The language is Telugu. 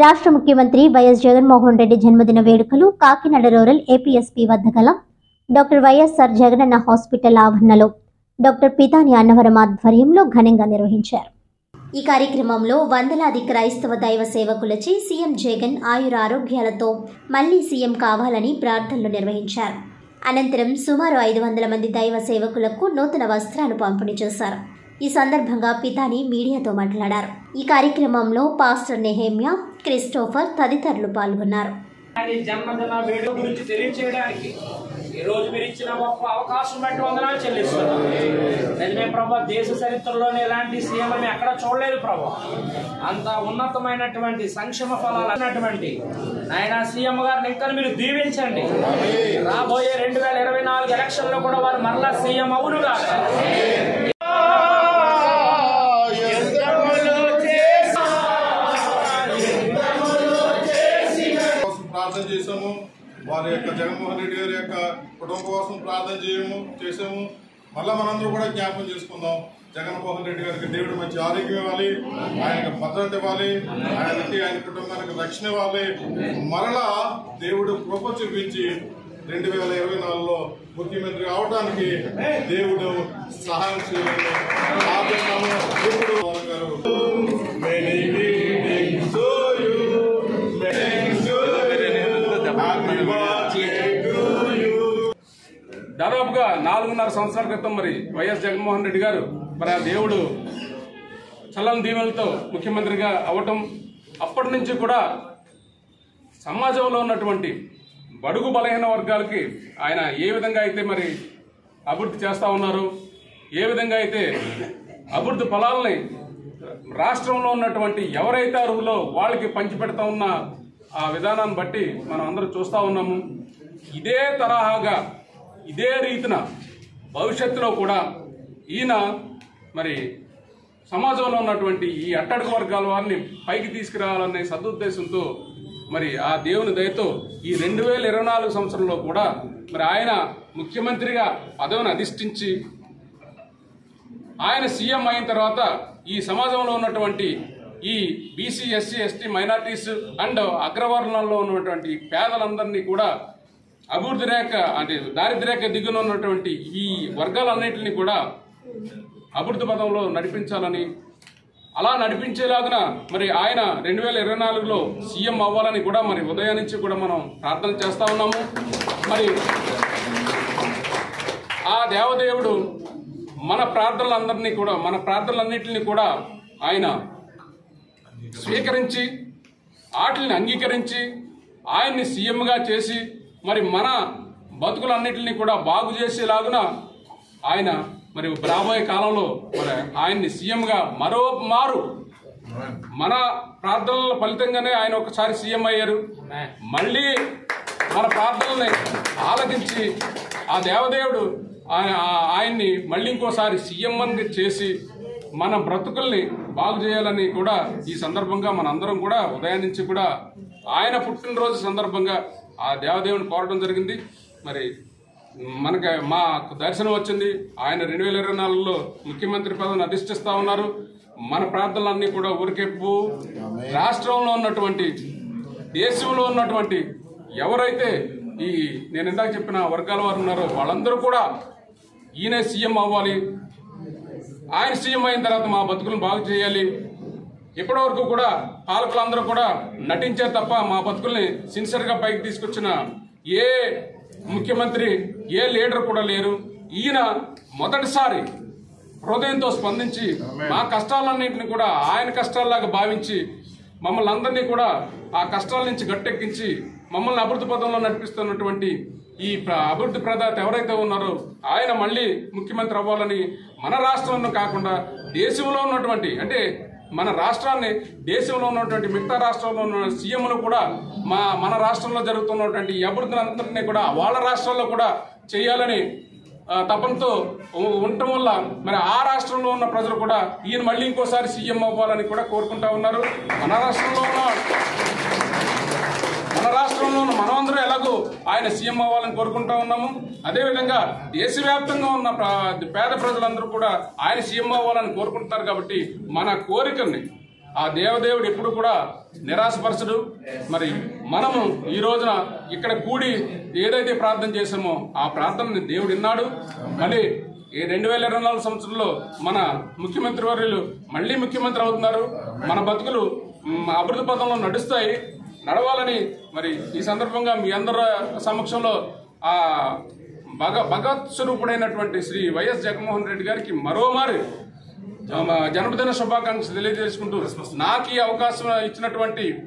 రాష్ట్ర ముఖ్యమంత్రి వైఎస్ జగన్మోహన్ రెడ్డి జన్మదిన వేడుకలు కాకినాడ రూరల్ ఏపీఎస్పీ వద్ద గల డాక్టర్ వైఎస్ఆర్ జగనన్న హాస్పిటల్ ఆవరణలో డాక్టర్ పితాని అన్నవరం ఆధ్వర్యంలో ఘనంగా నిర్వహించారు. ఈ కార్యక్రమంలో వందలాది క్రైస్తవ దైవ సేవకులచే సీఎం జగన్ ఆయురారోగ్యాలతో మళ్లీ సీఎం కావాలని ప్రార్థనలు నిర్వహించారు. అనంతరం సుమారు 500 మంది దైవ సేవకులకు నూతన వస్త్రాలు పంపిణీ చేశారు. ఈ సందర్భంగా పితాని మీడియాతో మాట్లాడారు. ఈ కార్యక్రమంలో పాస్టర్ నెహేమియా, క్రిస్టోఫర్ తదితరులు పాల్గొన్నారు. జన్మదిన వేడుక గురించి తెలియచేయడానికి ఈ రోజు మీరు ఇచ్చిన గొప్ప అవకాశం బట్టి వందనాలు చెల్లిస్తున్నాం. నిజమే ప్రభా, దేశ చరిత్రలోనే ఇలాంటి సీఎం ఎక్కడ చూడలేదు ప్రభా. అంత ఉన్నతమైనటువంటి సంక్షేమ ఫలాలు అన్నటువంటి ఆయన సీఎం గారిని ఇంకా మీరు దీవించండి. రాబోయే 2024 ఎలక్షన్లో కూడా వారు మరలా సీఎం అవునుగా. చేసాము వారి యొక్క జగన్మోహన్ రెడ్డి గారి యొక్క కుటుంబం కోసం ప్రార్థన చేసాము. మళ్ళీ మనందరూ కూడా జ్ఞాపకం చేసుకుందాం. జగన్మోహన్ రెడ్డి గారికి దేవుడు మంచి ఆరోగ్యం ఇవ్వాలి, ఆయనకు భద్రత ఇవ్వాలి, ఆయన కుటుంబానికి రక్షణ ఇవ్వాలి. మరలా దేవుడు కృప చూపించి 2024లో ముఖ్యమంత్రి అవడానికి దేవుడు సహాయం చేయాలని ఇప్పుడు దాదాపుగా 4.5 సంవత్సరాల క్రితం మరి వైఎస్ జగన్మోహన్ రెడ్డి గారు మరి ఆ దేవుడు చల్లని దీవెనలతో ముఖ్యమంత్రిగా అవ్వటం, అప్పటి నుంచి కూడా సమాజంలో ఉన్నటువంటి బడుగు బలహీన వర్గాలకి ఆయన ఏ విధంగా అయితే మరి అభివృద్ధి చేస్తూ ఉన్నారు, ఏ విధంగా అయితే అభివృద్ధి ఫలాలని రాష్ట్రంలో ఉన్నటువంటి ఎవరైతే అర్హులో వాళ్ళకి పంచిపెడతా ఉన్న ఆ విధానాన్ని బట్టి మనం అందరూ చూస్తూ ఉన్నాము. ఇదే తరహాగా ఇదే రీతిన భవిష్యత్తులో కూడా ఈయన మరి సమాజంలో ఉన్నటువంటి ఈ అట్టడుగు వర్గాల వారిని పైకి తీసుకురావాలనే సదుద్దేశంతో మరి ఆ దేవుని దయతో ఈ 2024 సంవత్సరంలో కూడా మరి ఆయన ముఖ్యమంత్రిగా పదవిని అధిష్ఠించి ఆయన సీఎం అయిన తర్వాత ఈ సమాజంలో ఉన్నటువంటి ఈ BC, SC, ST, minorities and అగ్రవర్ణాల్లో ఉన్నటువంటి పేదలందరినీ కూడా అభివృద్ధి రేఖ అంటే దారిద్ర్య రేఖ దిగున ఉన్నటువంటి ఈ వర్గాలన్నింటినీ కూడా అభివృద్ధి పదంలో నడిపించాలని, అలా నడిపించేలాగున మరి ఆయన 2024లో సీఎం అవ్వాలని కూడా మరి ఉదయం నుంచి కూడా మనం ప్రార్థన చేస్తా ఉన్నాము. మరి ఆ దేవదేవుడు మన ప్రార్థనలన్నింటినీ కూడా ఆయన స్వీకరించి వాటిని అంగీకరించి ఆయన్ని సీఎంగా చేసి మరి మన బతుకులన్నింటినీ కూడా బాగు చేసేలాగున ఆయన మరి రాబోయే కాలంలో మరి ఆయన్ని సీఎంగా మరోమారు మన ప్రార్థనల ఫలితంగానే ఆయన ఒకసారి సీఎం అయ్యారు. మళ్ళీ మన ప్రార్థనల్ని ఆలకించి ఆ దేవదేవుడు ఆయన్ని మళ్ళీ ఇంకోసారి సీఎం చేసి మన బ్రతుకుల్ని బాగు చేయాలని కూడా ఈ సందర్భంగా మనందరం కూడా ఉదయం నుంచి కూడా ఆయన పుట్టినరోజు సందర్భంగా ఆ దేవదేవుని కోరడం జరిగింది. మరి మాకు దర్శనం వచ్చింది. ఆయన 2024లో ముఖ్యమంత్రి పదవిని అధిష్ఠిస్తా ఉన్నారు. మన ప్రార్థనలన్నీ కూడా ఊరికెప్పు రాష్ట్రంలో ఉన్నటువంటి దేశంలో ఉన్నటువంటి ఎవరైతే ఈ నేను ఇందాక చెప్పిన వర్గాల వారు ఉన్నారో వాళ్ళందరూ కూడా ఈయనే సీఎం అవ్వాలి, ఆయన సీఎం అయిన తర్వాత మా బతుకులను బాగు చేయాలి. ఇప్పటి వరకు కూడా పాలకులందరూ కూడా నటించారు తప్ప మా బతుకుల్ని సిన్సియర్గా పైకి తీసుకొచ్చిన ఏ ముఖ్యమంత్రి, ఏ లీడర్ కూడా లేరు. ఈయన మొదటిసారి హృదయంతో స్పందించి మా కష్టాలన్నింటినీ కూడా ఆయన కష్టాల్లాగా భావించి మమ్మల్ని అందరినీ కూడా ఆ కష్టాల నుంచి గట్టెక్కించి మమ్మల్ని అభివృద్ధి పదంలో నడిపిస్తున్నటువంటి ఈ అభివృద్ధి ప్రదాత ఎవరైతే ఉన్నారో ఆయన మళ్ళీ ముఖ్యమంత్రి అవ్వాలని మన రాష్ట్రంలో కాకుండా దేశంలో ఉన్నటువంటి అంటే మన రాష్ట్రాన్ని దేశంలో ఉన్నటువంటి మిగతా రాష్ట్రంలో ఉన్న సీఎంలు కూడా మన రాష్ట్రంలో జరుగుతున్నటువంటి ఈ అభివృద్ధిని అందరినీ కూడా వాళ్ళ రాష్ట్రాల్లో కూడా చేయాలని తపనతో ఉండటం వల్ల మరి ఆ రాష్ట్రంలో ఉన్న ప్రజలు కూడా ఈయన మళ్ళీ ఇంకోసారి సీఎం అవ్వాలని కూడా కోరుకుంటా ఉన్నారు. మన రాష్ట్రంలో మనమందరూ ఎలాగో ఆయన సీఎం అవ్వాలని కోరుకుంటా ఉన్నాము. అదేవిధంగా దేశవ్యాప్తంగా ఉన్న పేద ప్రజలందరూ కూడా ఆయన సీఎం అవ్వాలని కోరుకుంటున్నారు. కాబట్టి మన కోరికల్ని ఆ దేవదేవుడు ఎప్పుడు కూడా నిరాశపరచడు. మరి మనము ఈ రోజున ఇక్కడ కూడి ఏదైతే ప్రార్థన చేసామో ఆ ప్రార్థనని దేవుడు విన్నాడు. మళ్ళీ ఈ 2024 సంవత్సరంలో మన ముఖ్యమంత్రి వర్యులు మళ్ళీ ముఖ్యమంత్రి అవుతున్నారు. మన బతుకులు అభివృద్ధి పథంలో నడవాలని మరి ఈ సందర్భంగా మీ అందరి సమక్షంలో ఆ భగవత్ స్వరూపుడైనటువంటి శ్రీ వైఎస్ జగన్మోహన్ రెడ్డి గారికి మరోమారి జన్మదిన శుభాకాంక్షలు తెలియజేసుకుంటూ నాకు ఈ అవకాశం ఇచ్చినటువంటి